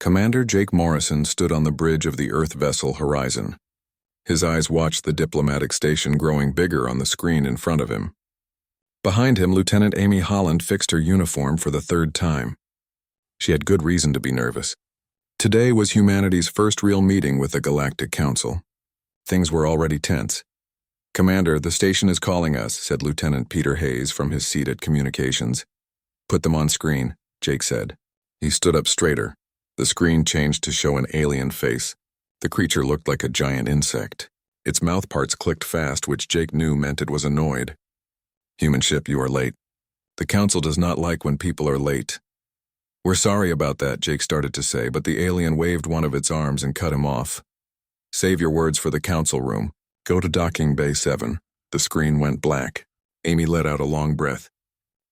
Commander Jake Morrison stood on the bridge of the Earth vessel Horizon. His eyes watched the diplomatic station growing bigger on the screen in front of him. Behind him, Lieutenant Amy Holland fixed her uniform for the third time. She had good reason to be nervous. Today was humanity's first real meeting with the Galactic Council. Things were already tense. "Commander, the station is calling us," said Lieutenant Peter Hayes from his seat at communications. "Put them on screen," Jake said. He stood up straighter. The screen changed to show an alien face. The creature looked like a giant insect. Its mouth parts clicked fast, which Jake knew meant it was annoyed. "Human ship, you are late. The Council does not like when people are late." "We're sorry about that," Jake started to say, but the alien waved one of its arms and cut him off. "Save your words for the Council room. Go to Docking Bay 7. The screen went black. Amy let out a long breath.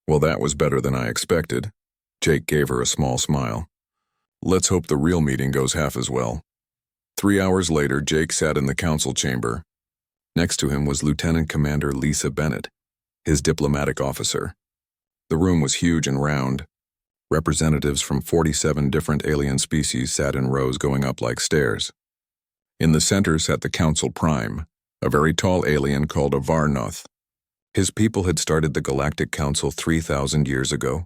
"Well, that was better than I expected." Jake gave her a small smile. "Let's hope the real meeting goes half as well." 3 hours later, Jake sat in the council chamber. Next to him was Lieutenant Commander Lisa Bennett, his diplomatic officer. The room was huge and round. Representatives from 47 different alien species sat in rows going up like stairs. In the center sat the Council Prime, a very tall alien called a Varnoth. His people had started the Galactic Council 3,000 years ago.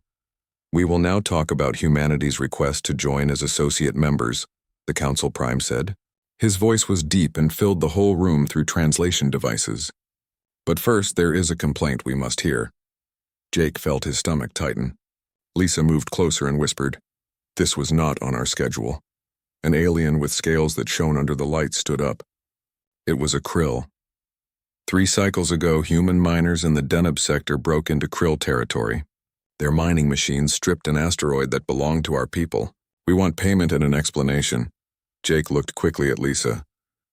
"We will now talk about humanity's request to join as associate members," the Council Prime said. His voice was deep and filled the whole room through translation devices. "But first, there is a complaint we must hear." Jake felt his stomach tighten. Lisa moved closer and whispered, "This was not on our schedule." An alien with scales that shone under the light stood up. It was a krill. 3 cycles ago, human miners in the Deneb sector broke into krill territory. Their mining machines stripped an asteroid that belonged to our people. "We want payment and an explanation." Jake looked quickly at Lisa.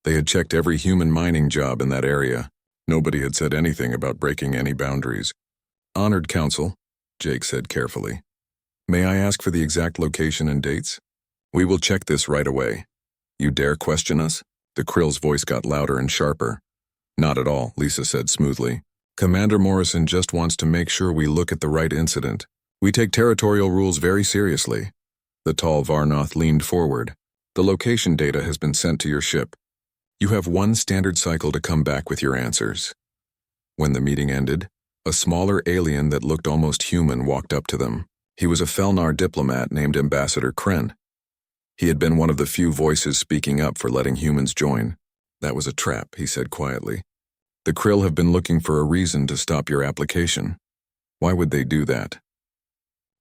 They had checked every human mining job in that area. Nobody had said anything about breaking any boundaries. "Honored Council," Jake said carefully. "May I ask for the exact location and dates? We will check this right away." "You dare question us?" The krill's voice got louder and sharper. "Not at all," Lisa said smoothly. "Commander Morrison just wants to make sure we look at the right incident. We take territorial rules very seriously." The tall Varnoth leaned forward. "The location data has been sent to your ship. You have 1 standard cycle to come back with your answers." When the meeting ended, a smaller alien that looked almost human walked up to them. He was a Felnar diplomat named Ambassador Kren. He had been one of the few voices speaking up for letting humans join. "That was a trap," he said quietly. "The krill have been looking for a reason to stop your application." "Why would they do that?"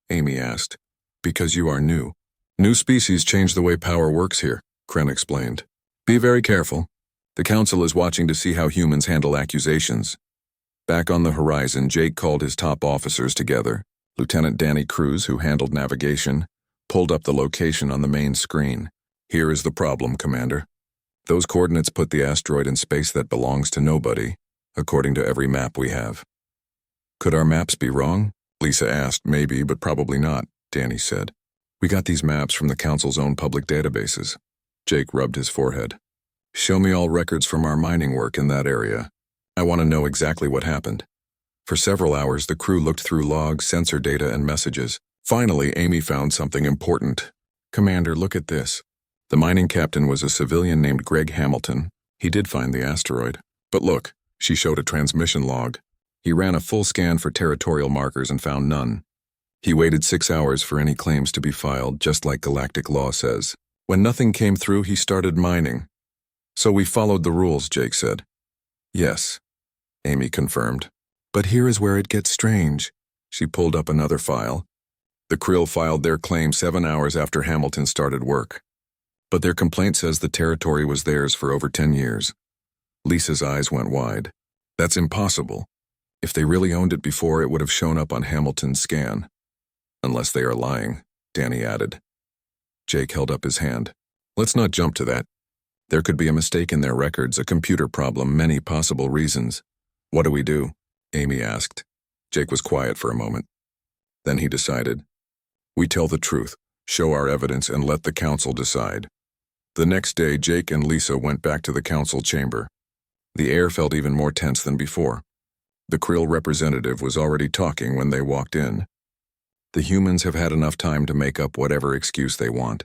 Amy asked. "Because you are new. New species change the way power works here," Kren explained. "Be very careful. The Council is watching to see how humans handle accusations." Back on the horizon, Jake called his top officers together. Lieutenant Danny Cruz, who handled navigation, pulled up the location on the main screen. "Here is the problem, Commander. Those coordinates put the asteroid in space that belongs to nobody, according to every map we have." "Could our maps be wrong?" Lisa asked. "Maybe, but probably not," Danny said. "We got these maps from the Council's own public databases." Jake rubbed his forehead. "Show me all records from our mining work in that area. I want to know exactly what happened." For several hours, the crew looked through logs, sensor data, and messages. Finally, Amy found something important. "Commander, look at this." The mining captain was a civilian named Greg Hamilton. He did find the asteroid. "But look," she showed a transmission log. He ran a full scan for territorial markers and found none. He waited 6 hours for any claims to be filed, just like galactic law says. When nothing came through, he started mining. "So we followed the rules," Jake said. "Yes," Amy confirmed. "But here is where it gets strange." She pulled up another file. The krill filed their claim 7 hours after Hamilton started work. But their complaint says the territory was theirs for over 10 years. Lisa's eyes went wide. "That's impossible. If they really owned it before, it would have shown up on Hamilton's scan." "Unless they are lying," Danny added. Jake held up his hand. "Let's not jump to that. There could be a mistake in their records, a computer problem, many possible reasons." "What do we do?" Amy asked. Jake was quiet for a moment. Then he decided. "We tell the truth, show our evidence, and let the Council decide." The next day, Jake and Lisa went back to the Council chamber. The air felt even more tense than before. The krill representative was already talking when they walked in. "The humans have had enough time to make up whatever excuse they want.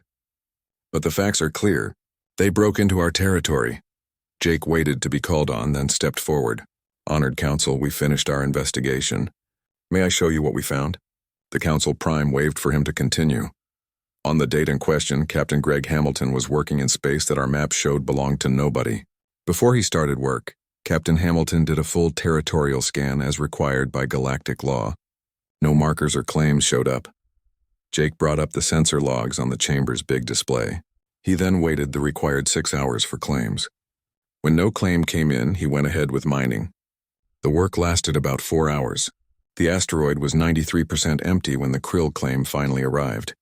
But the facts are clear. They broke into our territory. Jake waited to be called on, then stepped forward. Honored Council, we finished our investigation. May I show you what we found? The Council Prime waved for him to continue. On the date in question, Captain Greg Hamilton was working in space that our map showed belonged to nobody. Before he started work, Captain Hamilton did a full territorial scan as required by galactic law. No markers or claims showed up. Jake brought up the sensor logs on the chamber's big display. He then waited the required 6 hours for claims. When no claim came in, he went ahead with mining. The work lasted about 4 hours. The asteroid was 93% empty when the Krill claim finally arrived.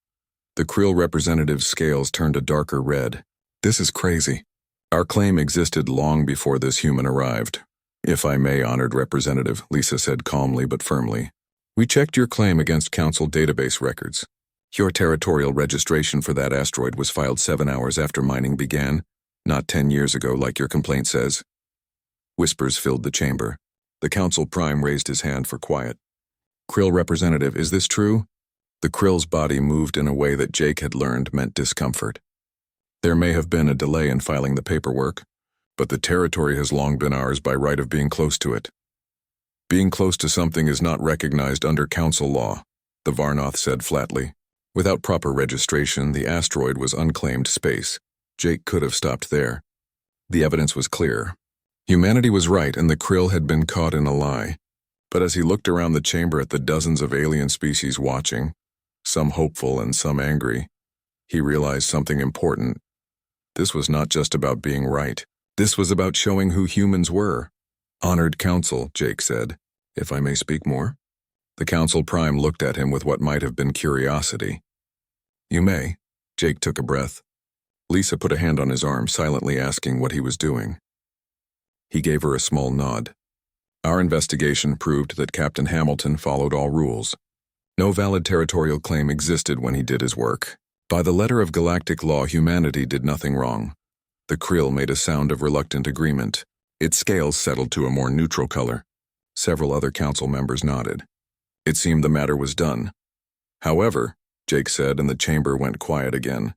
The Krill representative's scales turned a darker red. This is crazy. Our claim existed long before this human arrived. If I may, honored representative, Lisa said calmly but firmly. We checked your claim against Council database records. Your territorial registration for that asteroid was filed 7 hours after mining began, not 10 years ago like your complaint says. Whispers filled the chamber. The Council Prime raised his hand for quiet. Krill representative, is this true? The Krill's body moved in a way that Jake had learned meant discomfort. There may have been a delay in filing the paperwork, but the territory has long been ours by right of being close to it. Being close to something is not recognized under Council law, the Varnoth said flatly. Without proper registration, the asteroid was unclaimed space. Jake could have stopped there. The evidence was clear. Humanity was right and the Krill had been caught in a lie. But as he looked around the chamber at the dozens of alien species watching, some hopeful and some angry, he realized something important. This was not just about being right. This was about showing who humans were. Honored Council, Jake said, if I may speak more. The Council Prime looked at him with what might have been curiosity. You may. Jake took a breath. Lisa put a hand on his arm, silently asking what he was doing. He gave her a small nod. Our investigation proved that Captain Hamilton followed all rules. No valid territorial claim existed when he did his work. By the letter of galactic law, humanity did nothing wrong. The Krill made a sound of reluctant agreement. Its scales settled to a more neutral color. Several other council members nodded. It seemed the matter was done. However, Jake said, and the chamber went quiet again.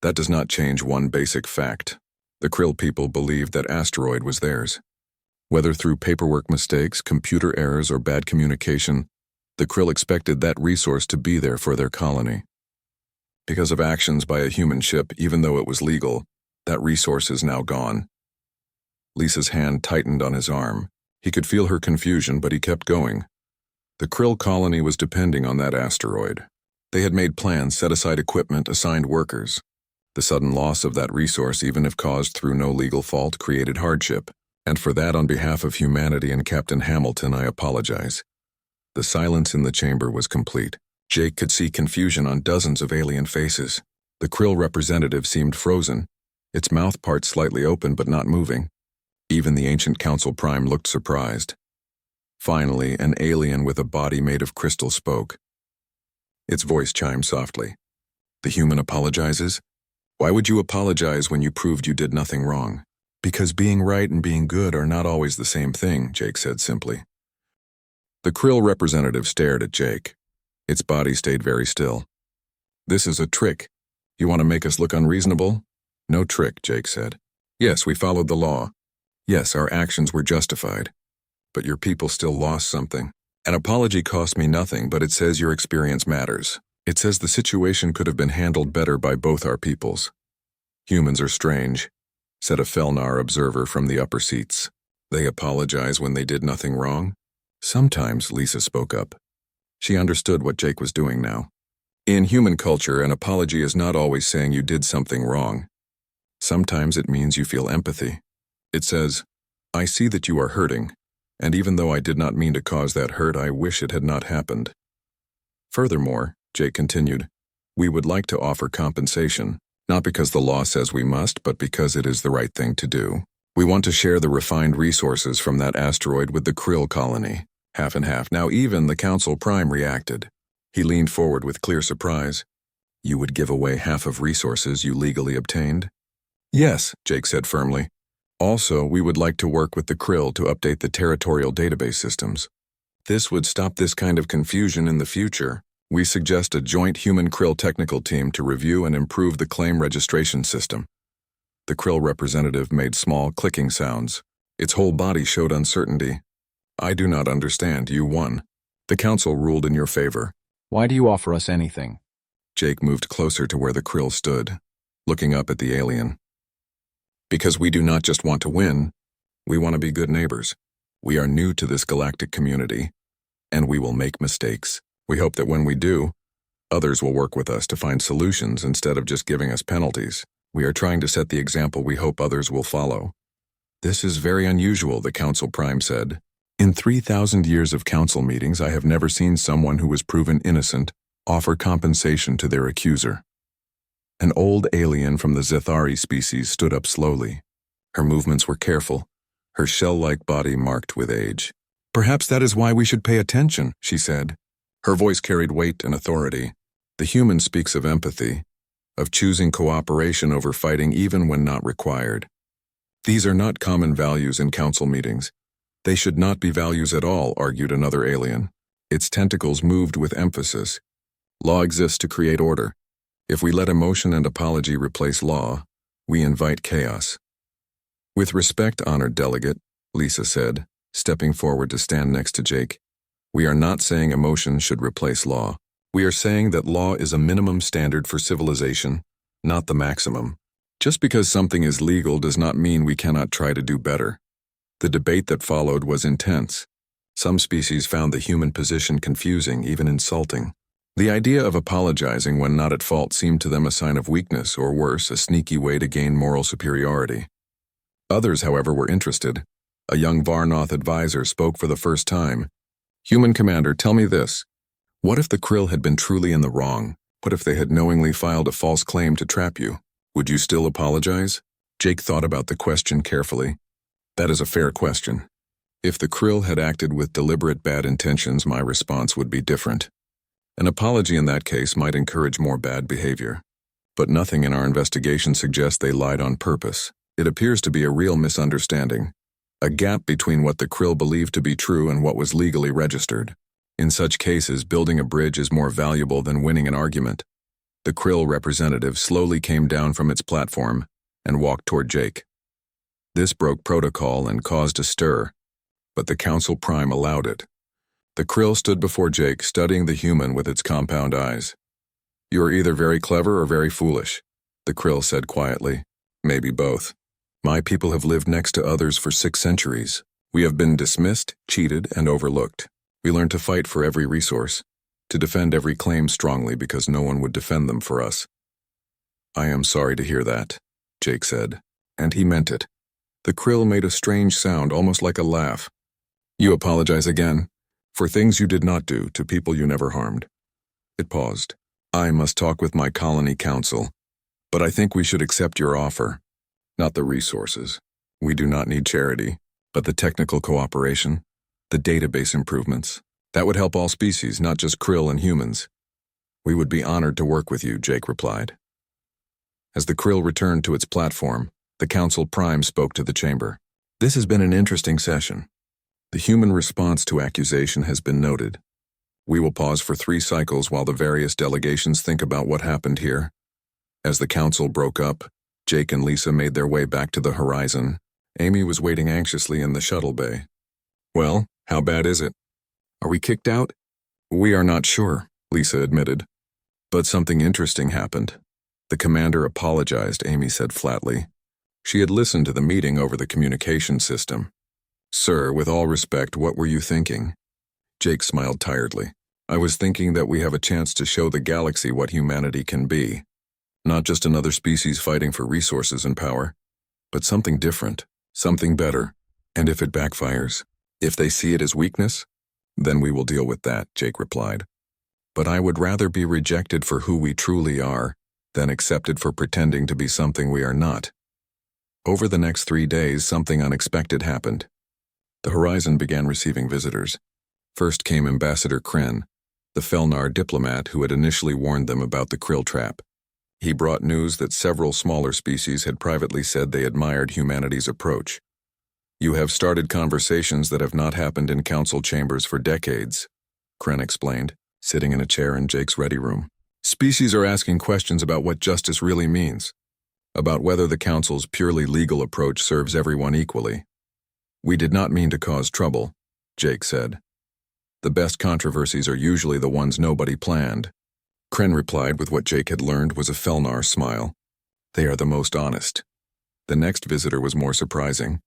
That does not change one basic fact. The Krill people believed that asteroid was theirs. Whether through paperwork mistakes, computer errors, or bad communication, the Krill expected that resource to be there for their colony. Because of actions by a human ship, even though it was legal, that resource is now gone. Lisa's hand tightened on his arm. He could feel her confusion, but he kept going. The Krill colony was depending on that asteroid. They had made plans, set aside equipment, assigned workers. The sudden loss of that resource, even if caused through no legal fault, created hardship. And for that, on behalf of humanity and Captain Hamilton, I apologize. The silence in the chamber was complete. Jake could see confusion on dozens of alien faces. The Krill representative seemed frozen, its mouth part slightly open but not moving. Even the ancient Council Prime looked surprised. Finally, an alien with a body made of crystal spoke. Its voice chimed softly. The human apologizes? Why would you apologize when you proved you did nothing wrong? Because being right and being good are not always the same thing, Jake said simply. The Krill representative stared at Jake. Its body stayed very still. This is a trick. You want to make us look unreasonable? No trick, Jake said. Yes, we followed the law. Yes, our actions were justified. But your people still lost something. An apology cost me nothing, but it says your experience matters. It says the situation could have been handled better by both our peoples. Humans are strange, said a Felnar observer from the upper seats. They apologize when they did nothing wrong? Sometimes, Lisa spoke up. She understood what Jake was doing now. In human culture, an apology is not always saying you did something wrong. Sometimes it means you feel empathy. It says, I see that you are hurting, and even though I did not mean to cause that hurt, I wish it had not happened. Furthermore, Jake continued, we would like to offer compensation, not because the law says we must, but because it is the right thing to do. We want to share the refined resources from that asteroid with the Krill colony. Half and half. Now even the Council Prime reacted. He leaned forward with clear surprise. You would give away half of resources you legally obtained? Yes, Jake said firmly. Also, we would like to work with the Krill to update the territorial database systems. This would stop this kind of confusion in the future. We suggest a joint human-Krill technical team to review and improve the claim registration system. The Krill representative made small clicking sounds. Its whole body showed uncertainty. I do not understand, you won. The council ruled in your favor. Why do you offer us anything? Jake moved closer to where the Krill stood, looking up at the alien. Because we do not just want to win, we want to be good neighbors. We are new to this galactic community, and we will make mistakes. We hope that when we do, others will work with us to find solutions instead of just giving us penalties. We are trying to set the example we hope others will follow. This is very unusual, the Council Prime said. In 3,000 years of council meetings, I have never seen someone who was proven innocent offer compensation to their accuser. An old alien from the Zethari species stood up slowly. Her movements were careful, her shell-like body marked with age. Perhaps that is why we should pay attention, she said. Her voice carried weight and authority. The human speaks of empathy, of choosing cooperation over fighting even when not required. These are not common values in council meetings. They should not be values at all, argued another alien. Its tentacles moved with emphasis. Law exists to create order. If we let emotion and apology replace law, we invite chaos. With respect, honored delegate, Lisa said, stepping forward to stand next to Jake. We are not saying emotion should replace law. We are saying that law is a minimum standard for civilization, not the maximum. Just because something is legal does not mean we cannot try to do better. The debate that followed was intense. Some species found the human position confusing, even insulting. The idea of apologizing when not at fault seemed to them a sign of weakness, or worse, a sneaky way to gain moral superiority. Others, however, were interested. A young Varnoth advisor spoke for the first time. Human Commander, tell me this. What if the Krill had been truly in the wrong? What if they had knowingly filed a false claim to trap you? Would you still apologize? Jake thought about the question carefully. That is a fair question. If the Krill had acted with deliberate bad intentions, my response would be different. An apology in that case might encourage more bad behavior. But nothing in our investigation suggests they lied on purpose. It appears to be a real misunderstanding. A gap between what the Krill believed to be true and what was legally registered. In such cases, building a bridge is more valuable than winning an argument. The Krill representative slowly came down from its platform and walked toward Jake. This broke protocol and caused a stir, but the Council Prime allowed it. The Krill stood before Jake, studying the human with its compound eyes. You are either very clever or very foolish, the Krill said quietly. Maybe both. My people have lived next to others for 6 centuries. We have been dismissed, cheated, and overlooked. We learned to fight for every resource, to defend every claim strongly because no one would defend them for us. I am sorry to hear that, Jake said, and he meant it. The Krill made a strange sound, almost like a laugh. You apologize again, for things you did not do to people you never harmed. It paused. I must talk with my colony council, but I think we should accept your offer. Not the resources. We do not need charity, but the technical cooperation, the database improvements. That would help all species, not just Krill and humans. We would be honored to work with you, Jake replied. As the Krill returned to its platform, the Council Prime spoke to the chamber. This has been an interesting session. The human response to accusation has been noted. We will pause for 3 cycles while the various delegations think about what happened here. As the council broke up, Jake and Lisa made their way back to the horizon. Amy was waiting anxiously in the shuttle bay. Well, how bad is it? Are we kicked out? We are not sure, Lisa admitted. But something interesting happened. The commander apologized, Amy said flatly. She had listened to the meeting over the communication system. Sir, with all respect, what were you thinking? Jake smiled tiredly. I was thinking that we have a chance to show the galaxy what humanity can be. Not just another species fighting for resources and power, but something different, something better. And if it backfires, if they see it as weakness, then we will deal with that, Jake replied. But I would rather be rejected for who we truly are than accepted for pretending to be something we are not. Over the next 3 days, something unexpected happened. The horizon began receiving visitors. First came Ambassador Kren, the Felnar diplomat who had initially warned them about the Krill trap. He brought news that several smaller species had privately said they admired humanity's approach. You have started conversations that have not happened in council chambers for decades, Kren explained. sitting in a chair in Jake's ready room. Species are asking questions about what justice really means, about whether the Council's purely legal approach serves everyone equally. We did not mean to cause trouble, Jake said. The best controversies are usually the ones nobody planned. Kren replied with what Jake had learned was a Felnar smile. They are the most honest. The next visitor was more surprising.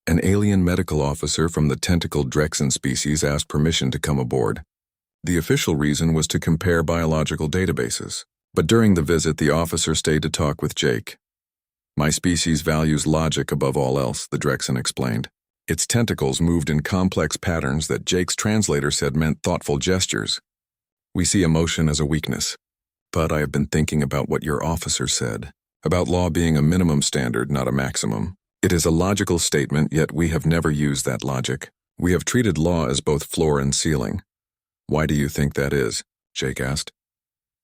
An alien medical officer from the tentacled Drexen species asked permission to come aboard. The official reason was to compare biological databases. But during the visit, the officer stayed to talk with Jake. My species values logic above all else, the Drexen explained. Its tentacles moved in complex patterns that Jake's translator said meant thoughtful gestures. We see emotion as a weakness. But I have been thinking about what your officer said, about law being a minimum standard, not a maximum. It is a logical statement, yet we have never used that logic. We have treated law as both floor and ceiling. Why do you think that is? Jake asked.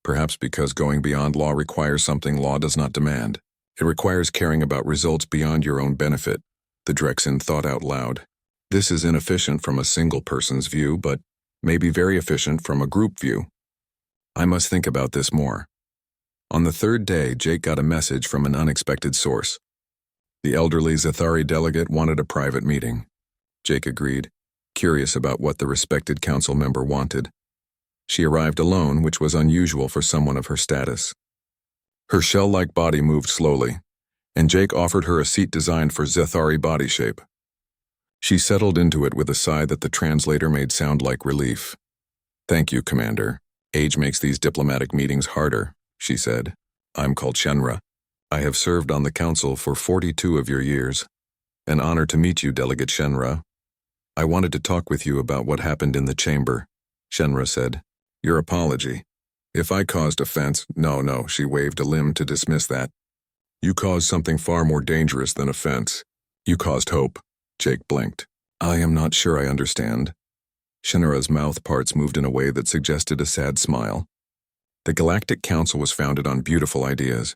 Perhaps because going beyond law requires something law does not demand. It requires caring about results beyond your own benefit, the Drexen thought out loud. This is inefficient from a single person's view, but may be very efficient from a group view. I must think about this more. On the third day, Jake got a message from an unexpected source. The elderly Zathari delegate wanted a private meeting. Jake agreed, curious about what the respected council member wanted. She arrived alone, which was unusual for someone of her status. Her shell-like body moved slowly, and Jake offered her a seat designed for Zathari body shape. She settled into it with a sigh that the translator made sound like relief. Thank you, Commander. Age makes these diplomatic meetings harder, she said. I'm called Shenra. I have served on the council for 42 of your years. An honor to meet you, Delegate Shenra. I wanted to talk with you about what happened in the chamber, Shenra said. Your apology. If I caused offense, no, she waved a limb to dismiss that. You caused something far more dangerous than offense. You caused hope. Jake blinked. I am not sure I understand. Shenra's mouth parts moved in a way that suggested a sad smile. The Galactic Council was founded on beautiful ideas.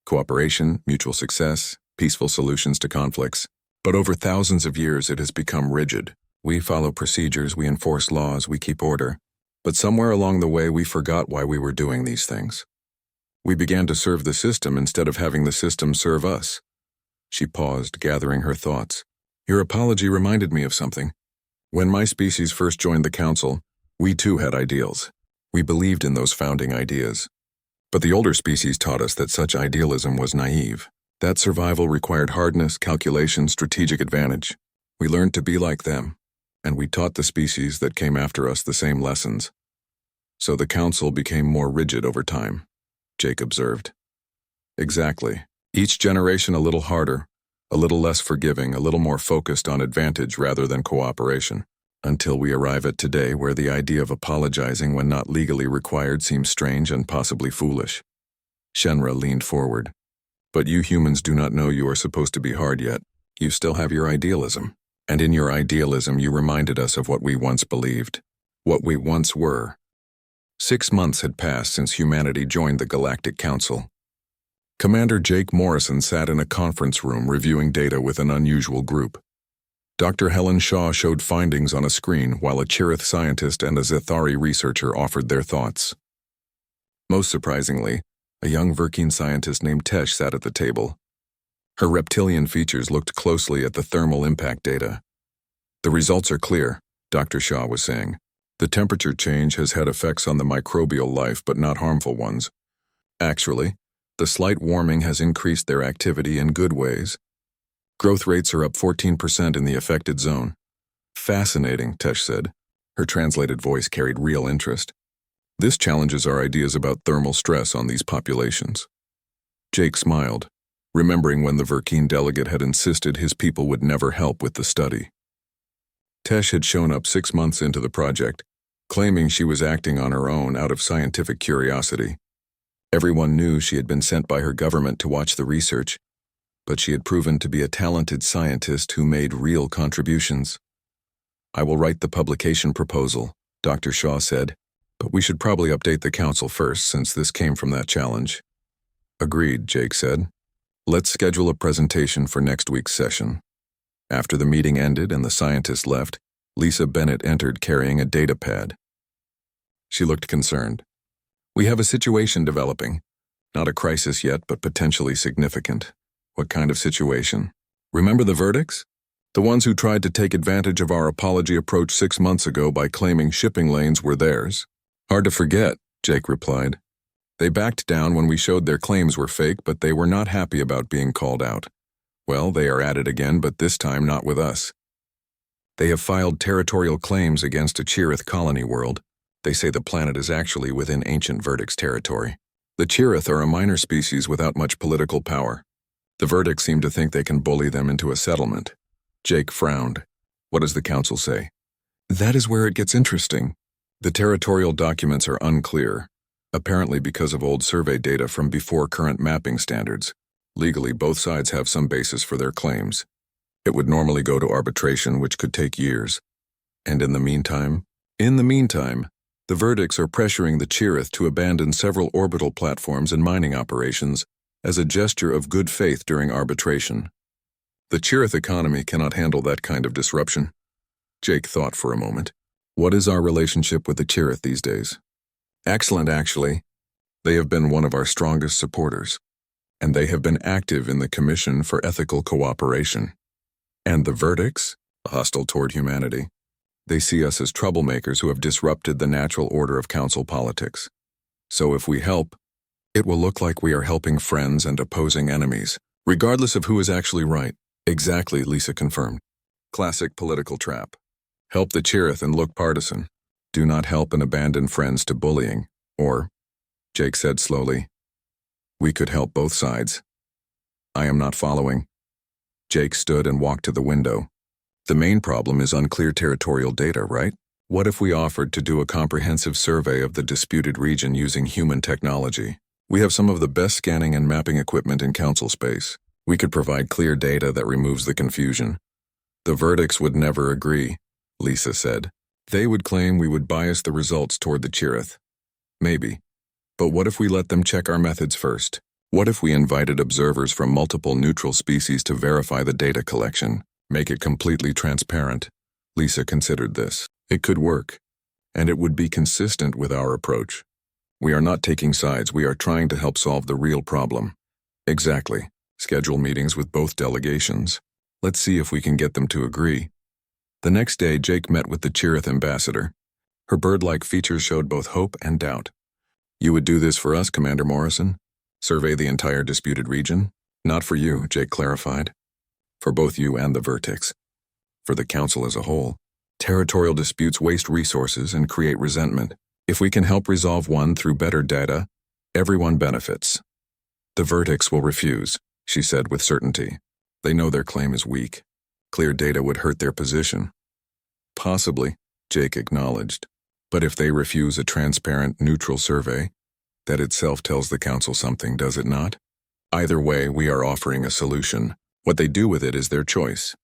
Cooperation, mutual success, peaceful solutions to conflicts. But over thousands of years it has become rigid. We follow procedures, we enforce laws, we keep order. But somewhere along the way we forgot why we were doing these things. We began to serve the system instead of having the system serve us. She paused, gathering her thoughts. Your apology reminded me of something. When my species first joined the council, we too had ideals. We believed in those founding ideas. But the older species taught us that such idealism was naive. That survival required hardness, calculation, strategic advantage. We learned to be like them, and we taught the species that came after us the same lessons. So the council became more rigid over time, Jake observed. Exactly. Each generation a little harder, a little less forgiving, a little more focused on advantage rather than cooperation, until we arrive at today where the idea of apologizing when not legally required seems strange and possibly foolish. Shenra leaned forward. But you humans do not know you are supposed to be hard yet. You still have your idealism. And in your idealism you reminded us of what we once believed. What we once were. 6 months had passed since humanity joined the Galactic Council. Commander Jake Morrison sat in a conference room reviewing data with an unusual group. Dr. Helen Shaw showed findings on a screen while a Chirith scientist and a Zathari researcher offered their thoughts. Most surprisingly, a young Verkeen scientist named Tesh sat at the table. Her reptilian features looked closely at the thermal impact data. The results are clear, Dr. Shaw was saying. The temperature change has had effects on the microbial life but not harmful ones. Actually, the slight warming has increased their activity in good ways. Growth rates are up 14% in the affected zone. Fascinating, Tesh said. Her translated voice carried real interest. This challenges our ideas about thermal stress on these populations. Jake smiled, remembering when the Verkeen delegate had insisted his people would never help with the study. Tesh had shown up 6 months into the project, claiming she was acting on her own out of scientific curiosity. Everyone knew she had been sent by her government to watch the research, but she had proven to be a talented scientist who made real contributions. I will write the publication proposal, Dr. Shaw said, but we should probably update the council first since this came from that challenge. Agreed, Jake said. Let's schedule a presentation for next week's session. After the meeting ended and the scientists left, Lisa Bennett entered carrying a data pad. She looked concerned. We have a situation developing. Not a crisis yet, but potentially significant. What kind of situation? Remember the verdicts? The ones who tried to take advantage of our apology approach 6 months ago by claiming shipping lanes were theirs. Hard to forget, Jake replied. They backed down when we showed their claims were fake, but they were not happy about being called out. Well, they are at it again, but this time not with us. They have filed territorial claims against a Chirith colony world. They say the planet is actually within ancient Verdict's territory. The Chirith are a minor species without much political power. The Verdicts seem to think they can bully them into a settlement. Jake frowned. What does the council say? That is where it gets interesting. The territorial documents are unclear, apparently because of old survey data from before current mapping standards. Legally, both sides have some basis for their claims. It would normally go to arbitration, which could take years. And in the meantime? The Verdicts are pressuring the Chirith to abandon several orbital platforms and mining operations as a gesture of good faith during arbitration. The Chirith economy cannot handle that kind of disruption. Jake thought for a moment. What is our relationship with the Chirith these days? Excellent, actually. They have been one of our strongest supporters, and they have been active in the Commission for Ethical Cooperation. And the Verdicts? Hostile toward humanity. They see us as troublemakers who have disrupted the natural order of council politics. So if we help, it will look like we are helping friends and opposing enemies, regardless of who is actually right. Exactly, Lisa confirmed. Classic political trap. Help the Chirith and look partisan. Do not help and abandon friends to bullying. Or, Jake said slowly, we could help both sides. I am not following. Jake stood and walked to the window. The main problem is unclear territorial data, right? What if we offered to do a comprehensive survey of the disputed region using human technology? We have some of the best scanning and mapping equipment in council space. We could provide clear data that removes the confusion. The Verdicts would never agree, Lisa said. They would claim we would bias the results toward the Chirith. Maybe. But what if we let them check our methods first? What if we invited observers from multiple neutral species to verify the data collection? Make it completely transparent. Lisa considered this. It could work, and it would be consistent with our approach. We are not taking sides, we are trying to help solve the real problem. Exactly. Schedule meetings with both delegations. Let's see if we can get them to agree. The next day, Jake met with the Chirith ambassador. Her bird-like features showed both hope and doubt. You would do this for us, Commander Morrison? Survey the entire disputed region? Not for you, Jake clarified. For both you and the Vertex. For the Council as a whole. Territorial disputes waste resources and create resentment. If we can help resolve one through better data, everyone benefits. The Vertex will refuse, she said with certainty. They know their claim is weak. Clear data would hurt their position. Possibly, Jake acknowledged. But if they refuse a transparent, neutral survey, that itself tells the Council something, does it not? Either way, we are offering a solution. What they do with it is their choice.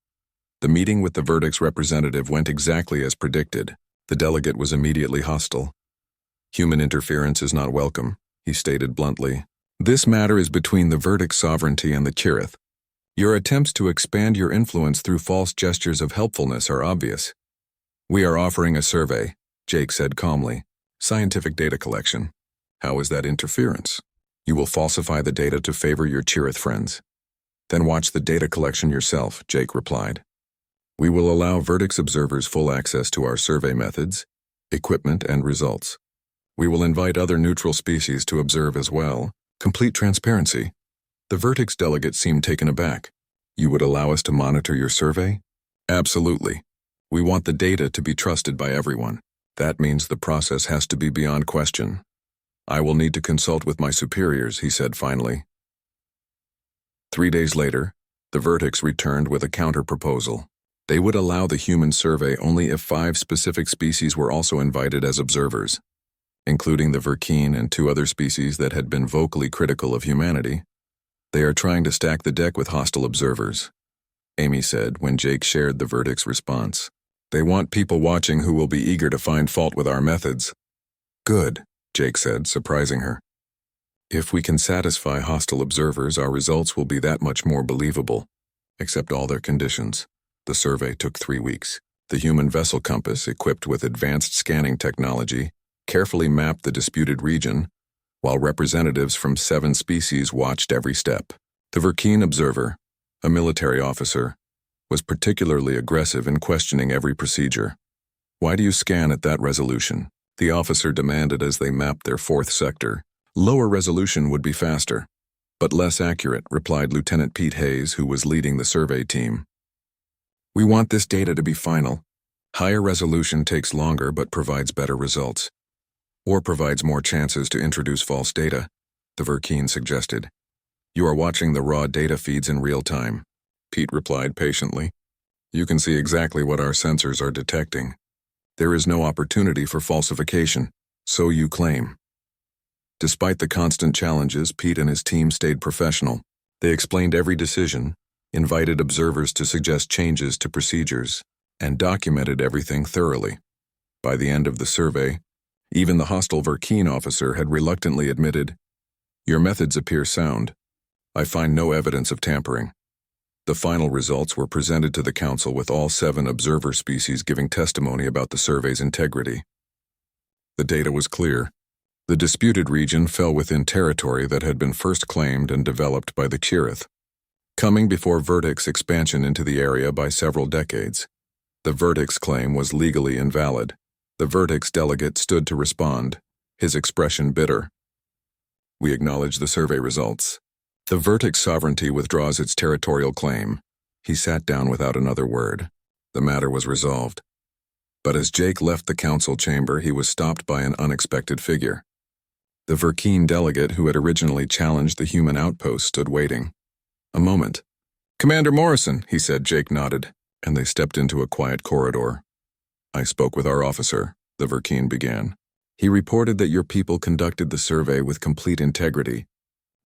The meeting with the Verdict's representative went exactly as predicted. The delegate was immediately hostile. Human interference is not welcome, he stated bluntly. This matter is between the Verdict's sovereignty and the Chirith. Your attempts to expand your influence through false gestures of helpfulness are obvious. We are offering a survey, Jake said calmly. Scientific data collection. How is that interference? You will falsify the data to favor your Chirith friends. Then watch the data collection yourself, Jake replied. We will allow Verdict's observers full access to our survey methods, equipment, and results. We will invite other neutral species to observe as well. Complete transparency. The Verdict's delegate seemed taken aback. You would allow us to monitor your survey? Absolutely. We want the data to be trusted by everyone. That means the process has to be beyond question. I will need to consult with my superiors, he said finally. 3 days later, the Verdicts returned with a counter-proposal. They would allow the human survey only if 5 specific species were also invited as observers, including the Verkeen and 2 other species that had been vocally critical of humanity. They are trying to stack the deck with hostile observers, Amy said when Jake shared the Verdict's response. They want people watching who will be eager to find fault with our methods. Good, Jake said, surprising her. If we can satisfy hostile observers, our results will be that much more believable. Accept all their conditions. The survey took 3 weeks. The human vessel compass, equipped with advanced scanning technology, carefully mapped the disputed region, while representatives from 7 species watched every step. The Verkeen observer, a military officer, was particularly aggressive in questioning every procedure. "Why do you scan at that resolution?" the officer demanded as they mapped their 4th sector. "Lower resolution would be faster, but less accurate," replied Lieutenant Pete Hayes, who was leading the survey team. "We want this data to be final. Higher resolution takes longer but provides better results. Or provides more chances to introduce false data," the Verkeen suggested. "You are watching the raw data feeds in real time," Pete replied patiently. "You can see exactly what our sensors are detecting. There is no opportunity for falsification, so you claim." Despite the constant challenges, Pete and his team stayed professional. They explained every decision, invited observers to suggest changes to procedures, and documented everything thoroughly. By the end of the survey, even the hostile Verkeen officer had reluctantly admitted, "Your methods appear sound. I find no evidence of tampering." The final results were presented to the council with all 7 observer species giving testimony about the survey's integrity. The data was clear. The disputed region fell within territory that had been first claimed and developed by the Kirith, coming before Verdict's expansion into the area by several decades. The Verdict's claim was legally invalid. The Verdict's delegate stood to respond, his expression bitter. "We acknowledge the survey results. The Verdict's sovereignty withdraws its territorial claim." He sat down without another word. The matter was resolved. But as Jake left the council chamber, he was stopped by an unexpected figure. The Verkeen delegate who had originally challenged the human outpost stood waiting. "A moment." "Commander Morrison," he said. Jake nodded, and they stepped into a quiet corridor. "I spoke with our officer," the Verkeen began. "He reported that your people conducted the survey with complete integrity."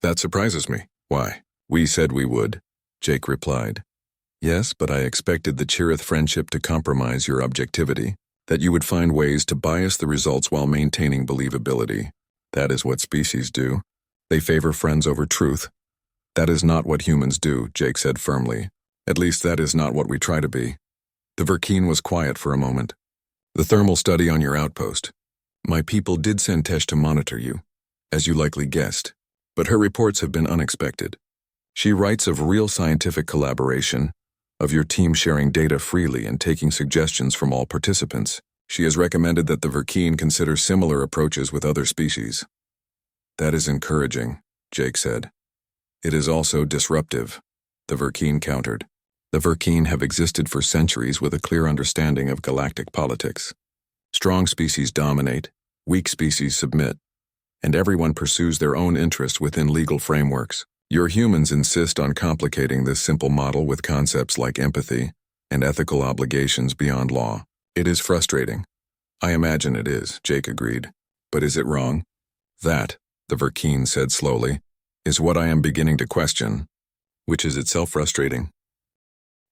"That surprises me." "Why? We said we would," Jake replied. "Yes, but I expected the Chirith friendship to compromise your objectivity, that you would find ways to bias the results while maintaining believability. That is what species do. They favor friends over truth." "That is not what humans do," Jake said firmly. "At least that is not what we try to be." The Verkeen was quiet for a moment. "The thermal study on your outpost. My people did send Tesh to monitor you, as you likely guessed, but her reports have been unexpected. She writes of real scientific collaboration, of your team sharing data freely and taking suggestions from all participants. She has recommended that the Verkeen consider similar approaches with other species." "That is encouraging," Jake said. "It is also disruptive," the Verkeen countered. "The Verkeen have existed for centuries with a clear understanding of galactic politics. Strong species dominate, weak species submit, and everyone pursues their own interest within legal frameworks. Your humans insist on complicating this simple model with concepts like empathy and ethical obligations beyond law. It is frustrating." "I imagine it is," Jake agreed. "But is it wrong?" "That," the Verkeen said slowly, "is what I am beginning to question," which is itself frustrating.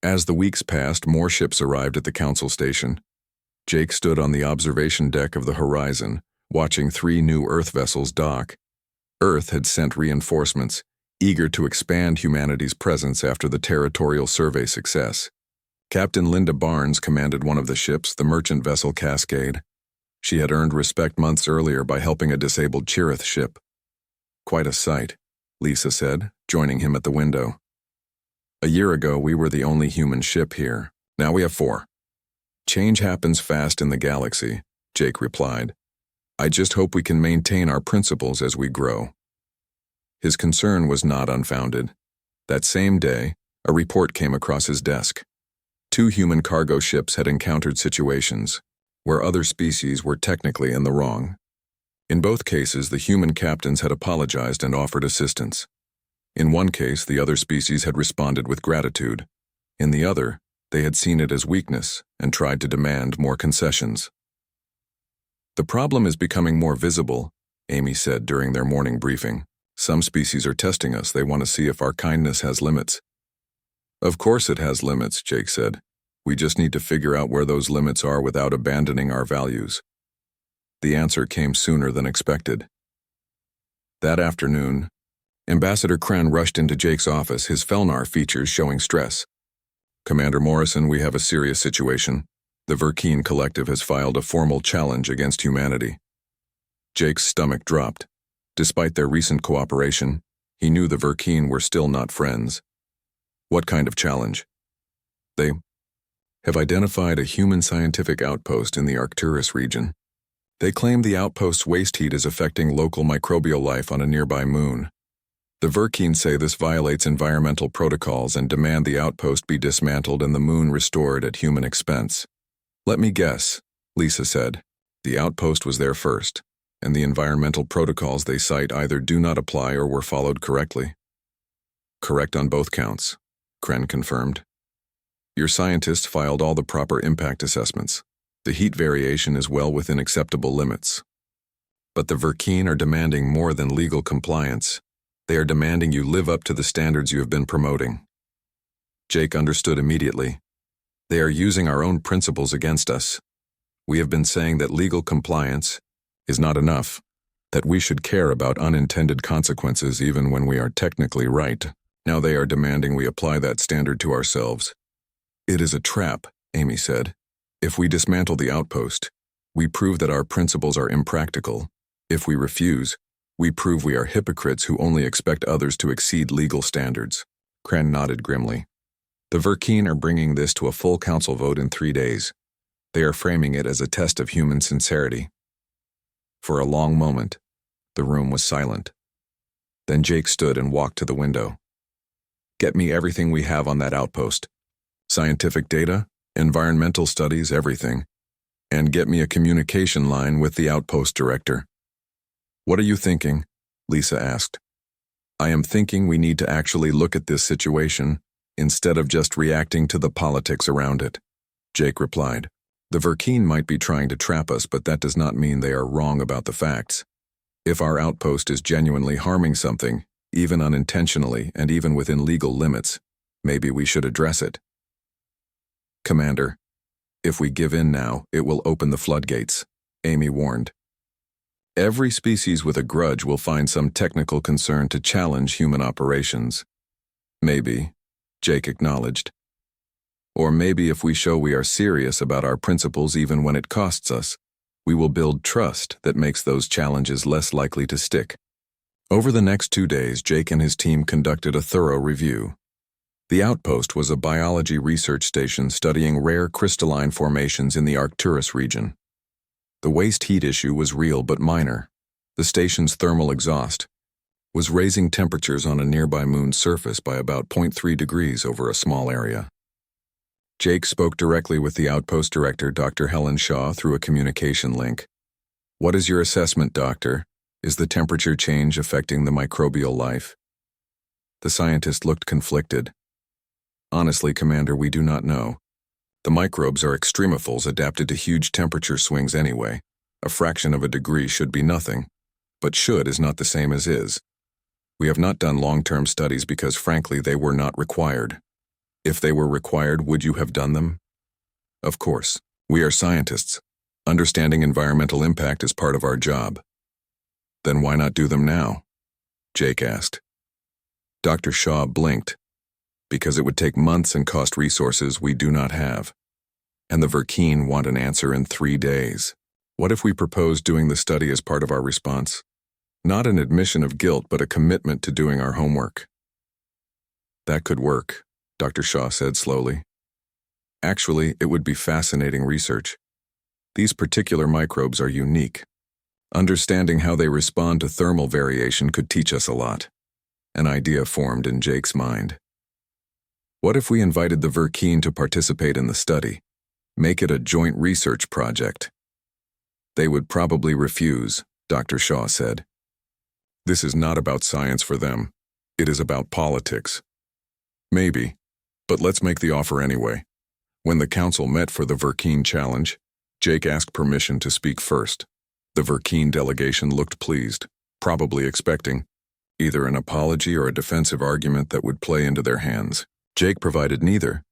As the weeks passed, more ships arrived at the council station. Jake stood on the observation deck of the Horizon, watching 3 new Earth vessels dock. Earth had sent reinforcements, eager to expand humanity's presence after the territorial survey success. Captain Linda Barnes commanded one of the ships, the merchant vessel Cascade. She had earned respect months earlier by helping a disabled Chirith ship. "Quite a sight," Lisa said, joining him at the window. "A year ago, we were the only human ship here. Now we have 4. "Change happens fast in the galaxy," Jake replied. "I just hope we can maintain our principles as we grow." His concern was not unfounded. That same day, a report came across his desk. 2 human cargo ships had encountered situations where other species were technically in the wrong. In both cases, the human captains had apologized and offered assistance. In one case, the other species had responded with gratitude. In the other, they had seen it as weakness and tried to demand more concessions. "The problem is becoming more visible," Amy said during their morning briefing. "Some species are testing us. They want to see if our kindness has limits." "Of course it has limits," Jake said. "We just need to figure out where those limits are without abandoning our values." The answer came sooner than expected. That afternoon, Ambassador Kren rushed into Jake's office, his Felnar features showing stress. "Commander Morrison, we have a serious situation. The Verkeen Collective has filed a formal challenge against humanity." Jake's stomach dropped. Despite their recent cooperation, he knew the Verkeen were still not friends. What kind of challenge? They have identified a human scientific outpost in the Arcturus region. They claim the outpost's waste heat is affecting local microbial life on a nearby moon. The Verkeen say this violates environmental protocols and demand the outpost be dismantled and the moon restored at human expense. Let me guess, Lisa said. The outpost was there first, and the environmental protocols they cite either do not apply or were followed correctly. Correct on both counts, Kren confirmed. Your scientists filed all the proper impact assessments. The heat variation is well within acceptable limits. But the Verkeen are demanding more than legal compliance. They are demanding you live up to the standards you have been promoting. Jake understood immediately. They are using our own principles against us. We have been saying that legal compliance is not enough, that we should care about unintended consequences even when we are technically right. Now they are demanding we apply that standard to ourselves. It is a trap, Amy said. If we dismantle the outpost, we prove that our principles are impractical. If we refuse, we prove we are hypocrites who only expect others to exceed legal standards. Kren nodded grimly. The Verkeen are bringing this to a full council vote in 3 days. They are framing it as a test of human sincerity. For a long moment, the room was silent. Then Jake stood and walked to the window. Get me everything we have on that outpost. Scientific data, environmental studies, everything. And get me a communication line with the outpost director. What are you thinking? Lisa asked. I am thinking we need to actually look at this situation instead of just reacting to the politics around it, Jake replied. The Verkeen might be trying to trap us, but that does not mean they are wrong about the facts. If our outpost is genuinely harming something, even unintentionally and even within legal limits, maybe we should address it. Commander, if we give in now, it will open the floodgates, Amy warned. Every species with a grudge will find some technical concern to challenge human operations. Maybe, Jake acknowledged. Or maybe if we show we are serious about our principles even when it costs us, we will build trust that makes those challenges less likely to stick. Over the next 2 days, Jake and his team conducted a thorough review. The outpost was a biology research station studying rare crystalline formations in the Arcturus region. The waste heat issue was real but minor. The station's thermal exhaust was raising temperatures on a nearby moon's surface by about 0.3 degrees over a small area. Jake spoke directly with the outpost director, Dr. Helen Shaw, through a communication link. What is your assessment, doctor? Is the temperature change affecting the microbial life? The scientist looked conflicted. Honestly, Commander, we do not know. The microbes are extremophils adapted to huge temperature swings anyway. A fraction of a degree should be nothing, but should is not the same as is. We have not done long-term studies because, frankly, they were not required. If they were required, would you have done them? Of course. We are scientists. Understanding environmental impact is part of our job. Then why not do them now? Jake asked. Dr. Shaw blinked. Because it would take months and cost resources we do not have. And the Verkeen want an answer in 3 days. What if we propose doing the study as part of our response? Not an admission of guilt, but a commitment to doing our homework. That could work, Dr. Shaw said slowly. Actually, it would be fascinating research. These particular microbes are unique. Understanding how they respond to thermal variation could teach us a lot. An idea formed in Jake's mind. What if we invited the Verkeen to participate in the study? Make it a joint research project. They would probably refuse, Dr. Shaw said. This is not about science for them. It is about politics. Maybe, but let's make the offer anyway. When the council met for the Verkeen challenge, Jake asked permission to speak first. The Verkeen delegation looked pleased, probably expecting either an apology or a defensive argument that would play into their hands. Jake provided neither.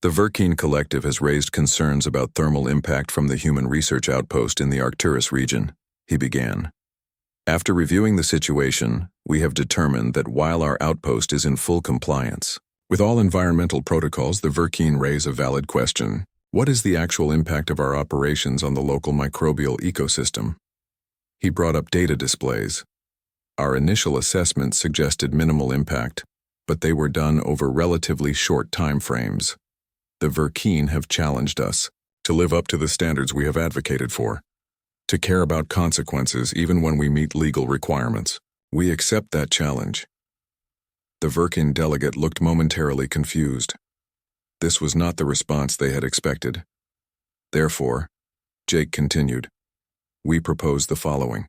The Verkeen collective has raised concerns about thermal impact from the human research outpost in the Arcturus region, he began. After reviewing the situation, we have determined that while our outpost is in full compliance with all environmental protocols, the Verkeen raise a valid question. What is the actual impact of our operations on the local microbial ecosystem? He brought up data displays. Our initial assessment suggested minimal impact, but they were done over relatively short time frames. The Verkeen have challenged us to live up to the standards we have advocated for, to care about consequences even when we meet legal requirements. We accept that challenge. The Verkeen delegate looked momentarily confused. This was not the response they had expected. Therefore, Jake continued, we propose the following.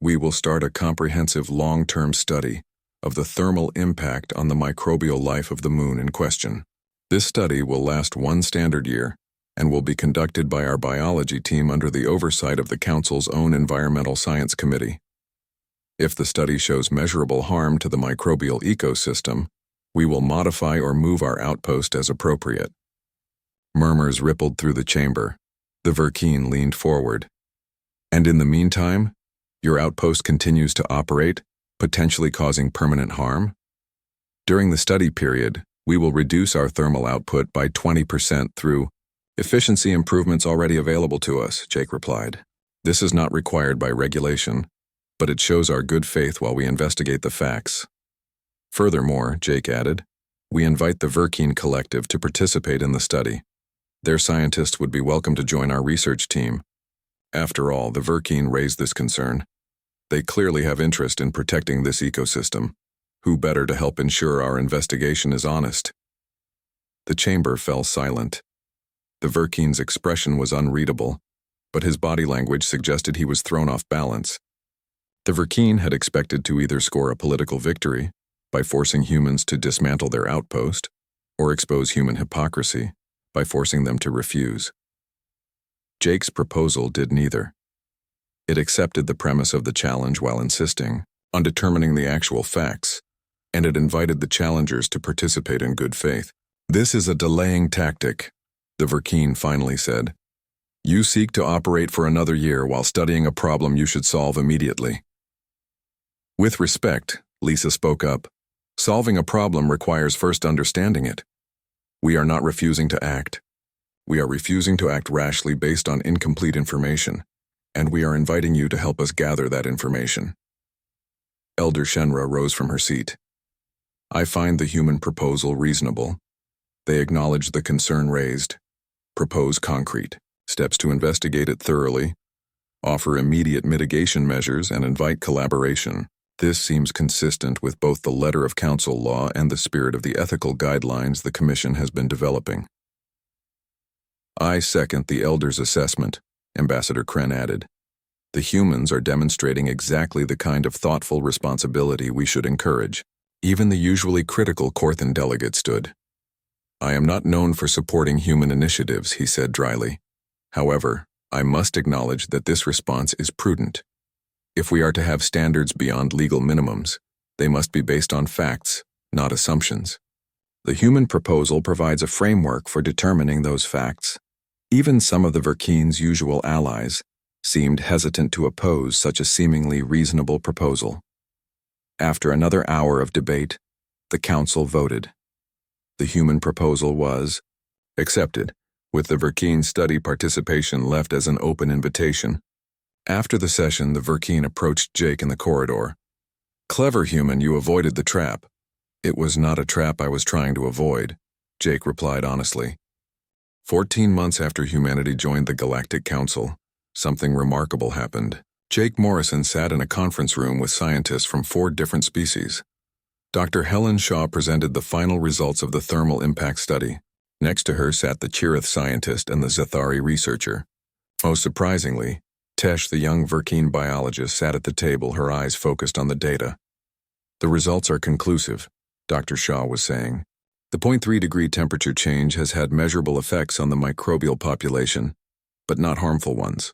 We will start a comprehensive long-term study of the thermal impact on the microbial life of the moon in question. This study will last 1 standard year and will be conducted by our biology team under the oversight of the Council's own Environmental Science Committee. If the study shows measurable harm to the microbial ecosystem, we will modify or move our outpost as appropriate. Murmurs rippled through the chamber. The Verkeen leaned forward. And in the meantime, your outpost continues to operate, potentially causing permanent harm? During the study period, we will reduce our thermal output by 20% through efficiency improvements already available to us, Jake replied. This is not required by regulation, but it shows our good faith while we investigate the facts. Furthermore, Jake added, we invite the Verkeen Collective to participate in the study. Their scientists would be welcome to join our research team. After all, the Verkeen raised this concern. They clearly have interest in protecting this ecosystem. Who better to help ensure our investigation is honest? The chamber fell silent. The Verkeen's expression was unreadable, but his body language suggested he was thrown off balance. The Verkeen had expected to either score a political victory by forcing humans to dismantle their outpost, or expose human hypocrisy by forcing them to refuse. Jake's proposal did neither. It accepted the premise of the challenge while insisting on determining the actual facts, and it invited the challengers to participate in good faith. This is a delaying tactic, the Verkeen finally said. You seek to operate for another year while studying a problem you should solve immediately. With respect, Lisa spoke up. Solving a problem requires first understanding it. We are not refusing to act. We are refusing to act rashly based on incomplete information, and we are inviting you to help us gather that information. Elder Shenra rose from her seat. I find the human proposal reasonable. They acknowledge the concern raised, propose concrete steps to investigate it thoroughly, offer immediate mitigation measures, and invite collaboration. This seems consistent with both the letter of council law and the spirit of the ethical guidelines the Commission has been developing. I second the Elders' assessment, Ambassador Kren added. The humans are demonstrating exactly the kind of thoughtful responsibility we should encourage. Even the usually critical Korthan delegate stood. I am not known for supporting human initiatives, he said dryly. However, I must acknowledge that this response is prudent. If we are to have standards beyond legal minimums, they must be based on facts, not assumptions. The human proposal provides a framework for determining those facts. Even some of the Verkeen's usual allies seemed hesitant to oppose such a seemingly reasonable proposal. After another hour of debate, the council voted. The human proposal was accepted, with the Verkeen study participation left as an open invitation. After the session, the Verkeen approached Jake in the corridor. Clever human, you avoided the trap. It was not a trap I was trying to avoid, Jake replied honestly. 14 months after humanity joined the Galactic Council, something remarkable happened. Jake Morrison sat in a conference room with scientists from 4 different species. Dr. Helen Shaw presented the final results of the thermal impact study. Next to her sat the Chirith scientist and the Zathari researcher. Most surprisingly, Tesh, the young Verkeen biologist, sat at the table, her eyes focused on the data. The results are conclusive, Dr. Shaw was saying. The 0.3-degree temperature change has had measurable effects on the microbial population, but not harmful ones.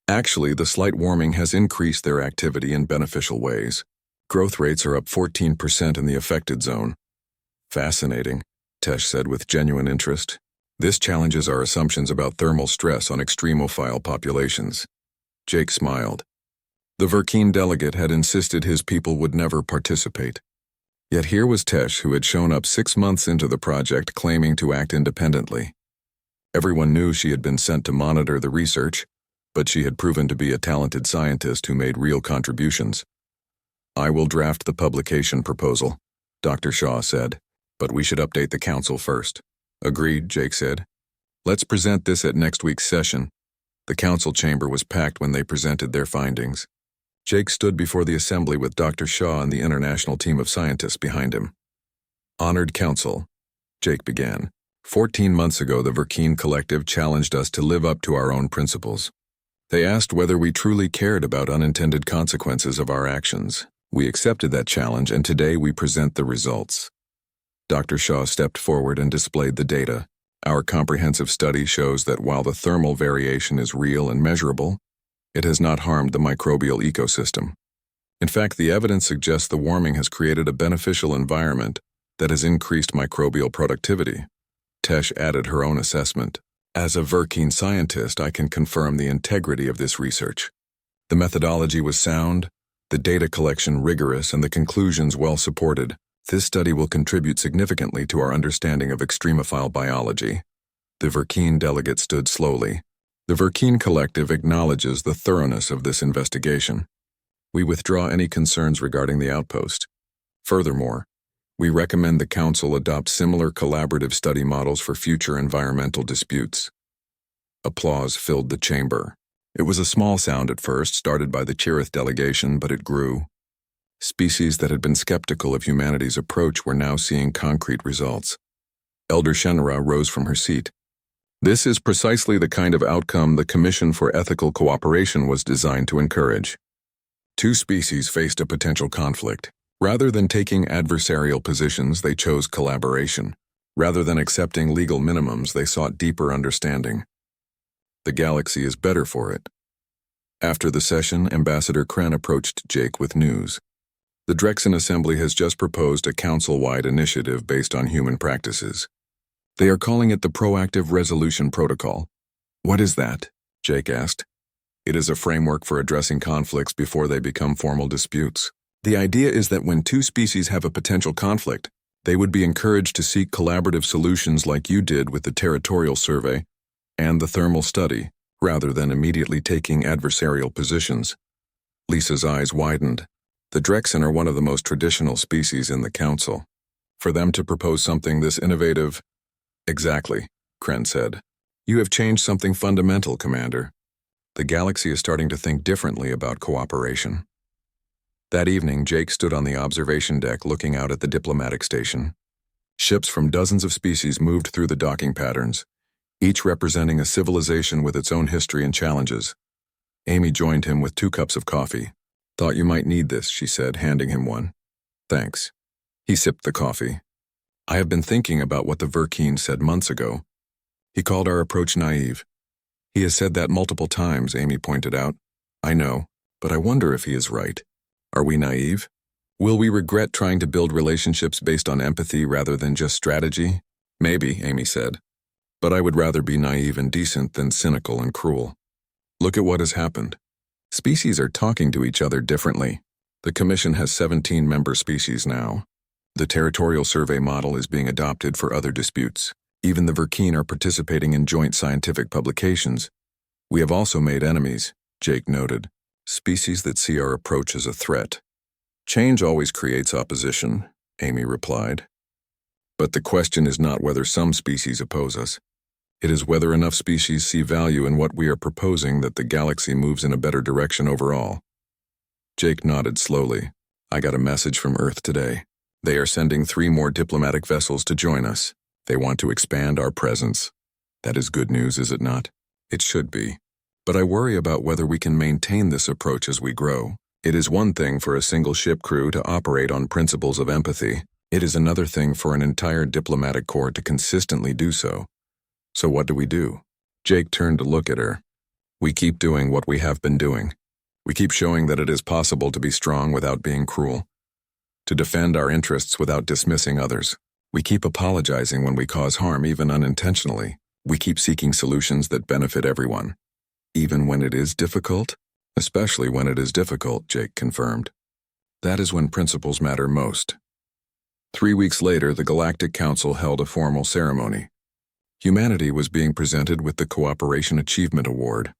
Actually, the slight warming has increased their activity in beneficial ways. Growth rates are up 14% in the affected zone. Fascinating, Tesh said with genuine interest. This challenges our assumptions about thermal stress on extremophile populations. Jake smiled. The Verkeen delegate had insisted his people would never participate. Yet here was Tesh, who had shown up 6 months into the project claiming to act independently. Everyone knew she had been sent to monitor the research, but she had proven to be a talented scientist who made real contributions. "I will draft the publication proposal," Dr. Shaw said, "but we should update the council first." "Agreed," Jake said. "Let's present this at next week's session." The council chamber was packed when they presented their findings. Jake stood before the assembly with Dr. Shaw and the international team of scientists behind him. "Honored Council," Jake began. 14 months ago, the Verkeen Collective challenged us to live up to our own principles. They asked whether we truly cared about unintended consequences of our actions. We accepted that challenge, and today we present the results. Dr. Shaw stepped forward and displayed the data. Our comprehensive study shows that while the thermal variation is real and measurable, it has not harmed the microbial ecosystem. In fact, the evidence suggests the warming has created a beneficial environment that has increased microbial productivity. Tesh added her own assessment. "As a Verkeen scientist, I can confirm the integrity of this research. The methodology was sound, the data collection rigorous, and the conclusions well supported. This study will contribute significantly to our understanding of extremophile biology." The Verkeen delegate stood slowly. "The Verkeen Collective acknowledges the thoroughness of this investigation. We withdraw any concerns regarding the outpost. Furthermore, we recommend the Council adopt similar collaborative study models for future environmental disputes." Applause filled the chamber. It was a small sound at first, started by the Chirith delegation, but it grew. Species that had been skeptical of humanity's approach were now seeing concrete results. Elder Shenra rose from her seat. "This is precisely the kind of outcome the Commission for Ethical Cooperation was designed to encourage." Two species faced a potential conflict. Rather than taking adversarial positions, they chose collaboration. Rather than accepting legal minimums, they sought deeper understanding. The galaxy is better for it. After the session, Ambassador Kren approached Jake with news. "The Drexen Assembly has just proposed a council-wide initiative based on human practices. They are calling it the Proactive Resolution Protocol." "What is that?" Jake asked. "It is a framework for addressing conflicts before they become formal disputes. The idea is that when two species have a potential conflict, they would be encouraged to seek collaborative solutions like you did with the territorial survey and the thermal study, rather than immediately taking adversarial positions." Lisa's eyes widened. The Drexen are one of the most traditional species in the Council. For them to propose something this innovative— "Exactly," Kren said. "You have changed something fundamental, Commander. The galaxy is starting to think differently about cooperation." That evening, Jake stood on the observation deck looking out at the diplomatic station. Ships from dozens of species moved through the docking patterns, each representing a civilization with its own history and challenges. Amy joined him with 2 cups of coffee. "Thought you might need this," she said, handing him one. "Thanks." He sipped the coffee. "I have been thinking about what the Verkeen said months ago. He called our approach naive." "He has said that multiple times," Amy pointed out. "I know, but I wonder if he is right. Are we naive? Will we regret trying to build relationships based on empathy rather than just strategy?" "Maybe," Amy said. "But I would rather be naive and decent than cynical and cruel. Look at what has happened. Species are talking to each other differently. The Commission has 17 member species now. The territorial survey model is being adopted for other disputes. Even the Verkeen are participating in joint scientific publications. We have also made enemies," Jake noted. "Species that see our approach as a threat." "Change always creates opposition," Amy replied. "But the question is not whether some species oppose us. It is whether enough species see value in what we are proposing that the galaxy moves in a better direction overall." Jake nodded slowly. "I got a message from Earth today. They are sending 3 more diplomatic vessels to join us. They want to expand our presence. That is good news, is it not? It should be. But I worry about whether we can maintain this approach as we grow. It is one thing for a single ship crew to operate on principles of empathy. It is another thing for an entire diplomatic corps to consistently do so. So what do we do?" Jake turned to look at her. "We keep doing what we have been doing. We keep showing that it is possible to be strong without being cruel, to defend our interests without dismissing others. We keep apologizing when we cause harm, even unintentionally. We keep seeking solutions that benefit everyone. Even when it is difficult?" "Especially when it is difficult," Jake confirmed. "That is when principles matter most." 3 weeks later, the Galactic Council held a formal ceremony. Humanity was being presented with the Cooperation Achievement Award.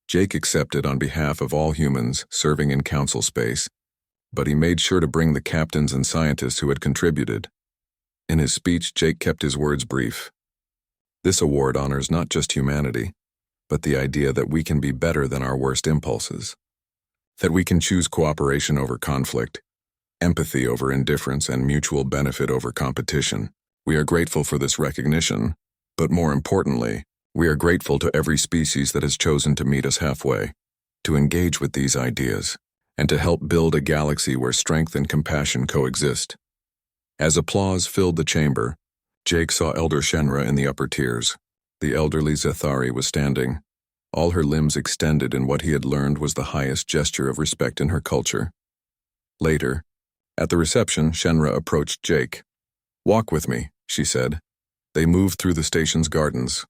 Jake accepted on behalf of all humans serving in council space, but he made sure to bring the captains and scientists who had contributed. In his speech, Jake kept his words brief. This award honors not just humanity, but the idea that we can be better than our worst impulses. That we can choose cooperation over conflict, empathy over indifference, and mutual benefit over competition. We are grateful for this recognition, but more importantly, we are grateful to every species that has chosen to meet us halfway, to engage with these ideas, and to help build a galaxy where strength and compassion coexist. As applause filled the chamber, Jake saw Elder Shenra in the upper tiers. The elderly Zethari was standing, all her limbs extended in what he had learned was the highest gesture of respect in her culture. Later, at the reception, Shenra approached Jake. "Walk with me," she said. They moved through the station's gardens,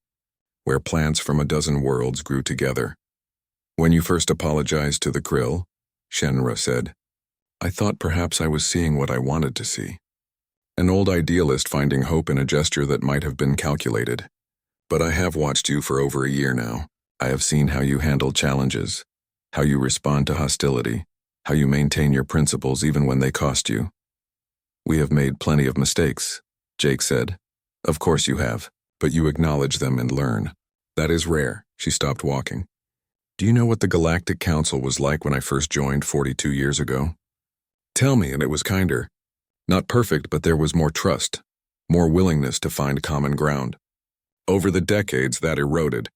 where plants from a dozen worlds grew together. "When you first apologized to the Krill," Shenra said, "I thought perhaps I was seeing what I wanted to see. An old idealist finding hope in a gesture that might have been calculated. But I have watched you for over a year now. I have seen how you handle challenges, how you respond to hostility, how you maintain your principles even when they cost you." "We have made plenty of mistakes," Jake said. "Of course you have, but you acknowledge them and learn. That is rare." She stopped walking. "Do you know what the Galactic Council was like when I first joined 42 years ago? Tell me, and it was kinder. Not perfect, but there was more trust, more willingness to find common ground. Over the decades, that eroded.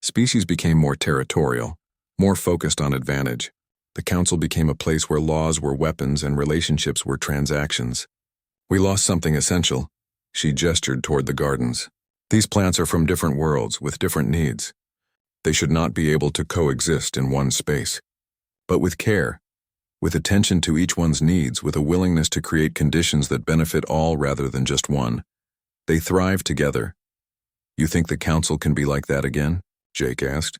Species became more territorial, more focused on advantage. The Council became a place where laws were weapons and relationships were transactions. We lost something essential." She gestured toward the gardens. "These plants are from different worlds with different needs. They should not be able to coexist in one space. But with care, with attention to each one's needs, with a willingness to create conditions that benefit all rather than just one, they thrive together." "You think the Council can be like that again?" Jake asked.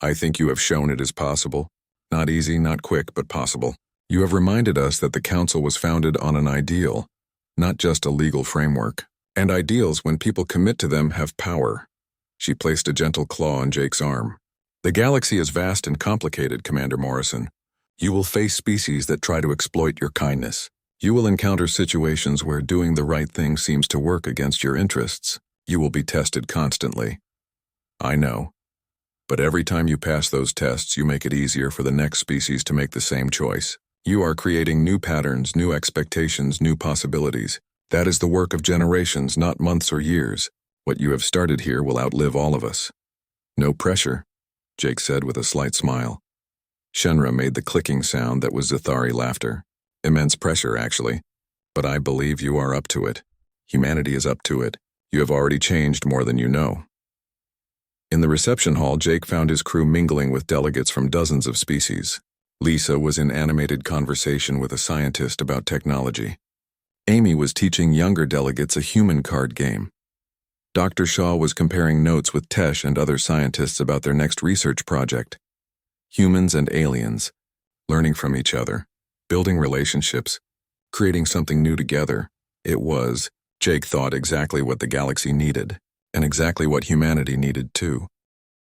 "I think you have shown it is possible. Not easy, not quick, but possible. You have reminded us that the Council was founded on an ideal, not just a legal framework. And ideals, when people commit to them, have power." She placed a gentle claw on Jake's arm. "The galaxy is vast and complicated, Commander Morrison. You will face species that try to exploit your kindness. You will encounter situations where doing the right thing seems to work against your interests. You will be tested constantly. I know. But every time you pass those tests, you make it easier for the next species to make the same choice. You are creating new patterns, new expectations, new possibilities. That is the work of generations, not months or years. What you have started here will outlive all of us." "No pressure," Jake said with a slight smile. Shenra made the clicking sound that was Zethari laughter. "Immense pressure, actually. But I believe you are up to it. Humanity is up to it. You have already changed more than you know." In the reception hall, Jake found his crew mingling with delegates from dozens of species. Lisa was in animated conversation with a scientist about technology. Amy was teaching younger delegates a human card game. Dr. Shaw was comparing notes with Tesh and other scientists about their next research project. Humans and aliens, learning from each other, building relationships, creating something new together. It was, Jake thought, exactly what the galaxy needed, and exactly what humanity needed too.